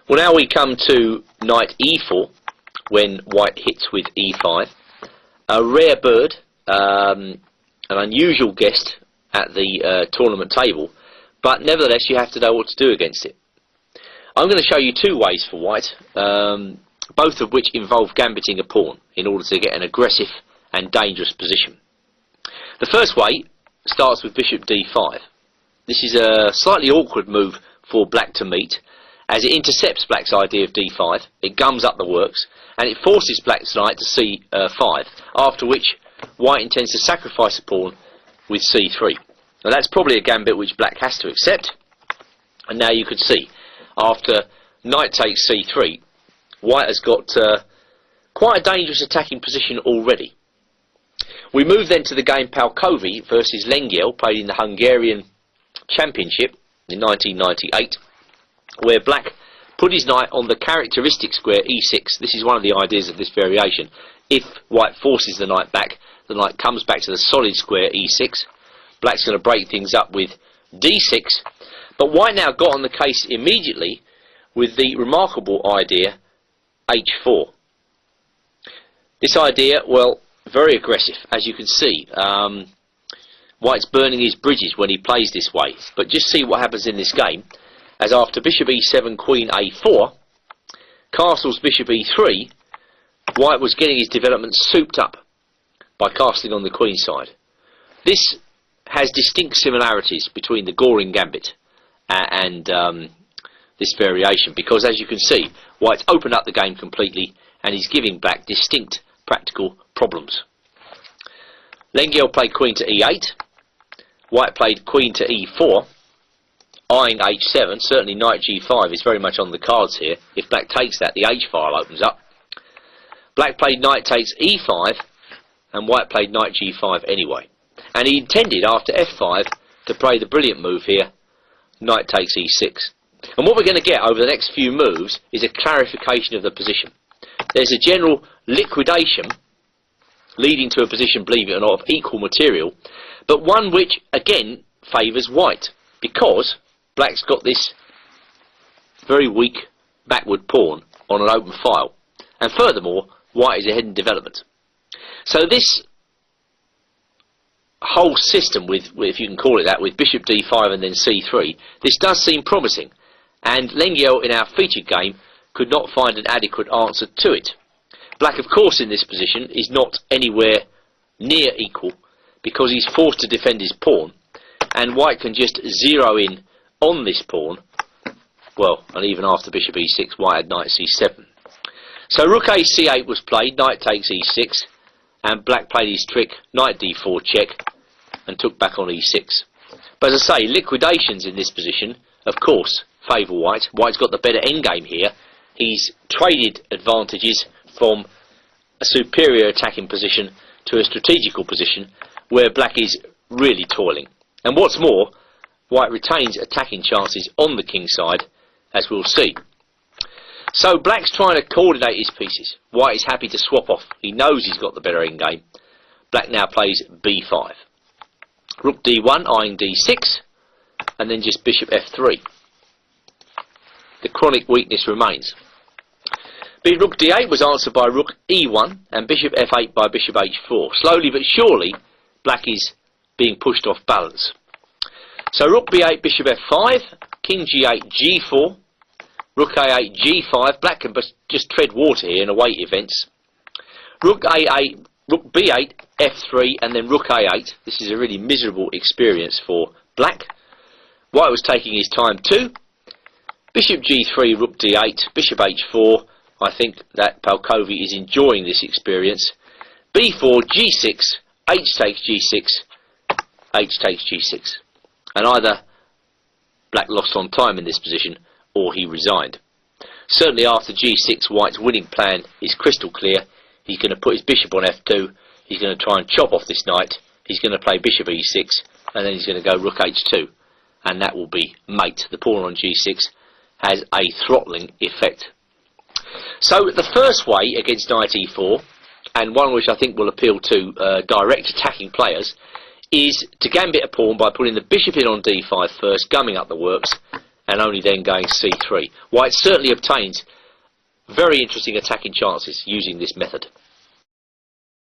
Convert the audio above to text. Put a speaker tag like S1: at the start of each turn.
S1: Well, now we come to knight e4 when white hits with e5. A rare bird, an unusual guest at the tournament table, but nevertheless you have to know what to do against it. I'm going to show you two ways for white, both of which involve gambiting a pawn in order to get an aggressive and dangerous position. The first way starts with bishop d5. This is a slightly awkward move for black to meet, as it intercepts black's idea of d5, it gums up the works, and it forces black's knight to c5, after which white intends to sacrifice a pawn with c3. Now that's probably a gambit which black has to accept, and now you can see, after knight takes c3, white has got quite a dangerous attacking position already. We move then to the game Palkovi versus Lengyel, played in the Hungarian Championship in 1998, where black put his knight on the characteristic square e6. This is one of the ideas of this variation. If white forces the knight back, the knight comes back to the solid square e6. Black's going to break things up with d6, but white now got on the case immediately with the remarkable idea h4. This idea, well, very aggressive, as you can see. White's burning his bridges when he plays this way, but just see what happens in this game, as after bishop e7, queen a4, castles bishop e3, white was getting his development souped up by castling on the queen side. This has distinct similarities between the Goring gambit and this variation, because as you can see, white's opened up the game completely and he's giving black distinct practical problems. Lengyel played queen to e8, white played queen to e4, eyeing h7. Certainly knight g5 is very much on the cards here. If black takes that, the h file opens up. Black played knight takes e5, and white played knight g5 anyway. And he intended, after f5, to play the brilliant move here, knight takes e6. And what we're going to get over the next few moves is a clarification of the position. There's a general liquidation leading to a position, believe it or not, of equal material, but one which again favours white, because black's got this very weak backward pawn on an open file, and furthermore white is ahead in development. So this whole system with, if you can call it that, with bishop d5 and then c3, this does seem promising, and Lengyel in our featured game could not find an adequate answer to it. Black, of course, in this position is not anywhere near equal, because he's forced to defend his pawn, and white can just zero in on this pawn. Well, and even after bishop e6, white had knight c7. So rook a c8 was played, knight takes e6, and black played his trick, knight d4 check, and took back on e6. But as I say, liquidations in this position, of course, favour white. White's got the better endgame here. He's traded advantages from a superior attacking position to a strategical position where black is really toiling. And what's more, white retains attacking chances on the king side, as we'll see. So black's trying to coordinate his pieces. White is happy to swap off. He knows he's got the better endgame. Black now plays b5. Rook d1, eyeing d6, and then just bishop f3. The chronic weakness remains. Rook d8 was answered by rook e1 and bishop f8 by bishop h4. Slowly but surely, black is being pushed off balance. So rook b8, bishop f5, king g8, g4, rook a8, g5. Black can just tread water here and await events. Rook a8, rook b8, f3, and then rook a8. This is a really miserable experience for black. White was taking his time too. Bishop g3, rook d8, bishop h4. I think that Palkovi is enjoying this experience. b4, g6, h takes g6, h takes g6. And either black lost on time in this position, or he resigned. Certainly after g6, white's winning plan is crystal clear. He's going to put his bishop on f2, he's going to try and chop off this knight, he's going to play bishop e6, and then he's going to go rook h2, and that will be mate. The pawn on g6 has a throttling effect. So the first way against knight e4, and one which I think will appeal to direct attacking players, is to gambit a pawn by putting the bishop in on d5 first, gumming up the works, and only then going c3. White certainly obtains very interesting attacking chances using this method.